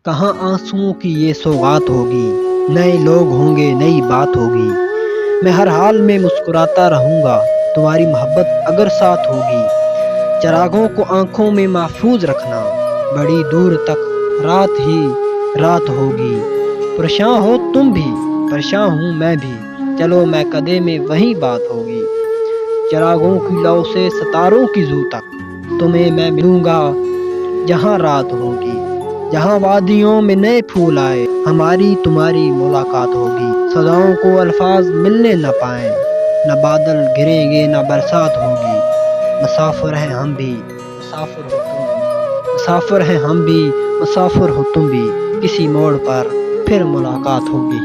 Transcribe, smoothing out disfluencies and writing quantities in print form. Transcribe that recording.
कहाँ आंसुओं की ये सौगात होगी, नए लोग होंगे नई बात होगी। मैं हर हाल में मुस्कुराता रहूँगा, तुम्हारी मोहब्बत अगर साथ होगी। चिरागों को आँखों में महफूज रखना, बड़ी दूर तक रात ही रात होगी। परेशान हो तुम भी, परेशान हूँ मैं भी, चलो मैं कदे में वही बात होगी। चिरागों की लौ से सितारों की जू तक, तुम्हें मैं मिलूँगा जहाँ रात होगी। जहाँ वादियों में नए फूल आए, हमारी तुम्हारी मुलाकात होगी। सदाओं को अल्फाज मिलने न पाए, न बादल गिरेंगे न बरसात होगी। मुसाफिर हैं हम भी, मुसाफिर हो तुम भी, मुसाफिर हैं हम भी, मुसाफिर हो तुम भी, किसी मोड़ पर फिर मुलाकात होगी।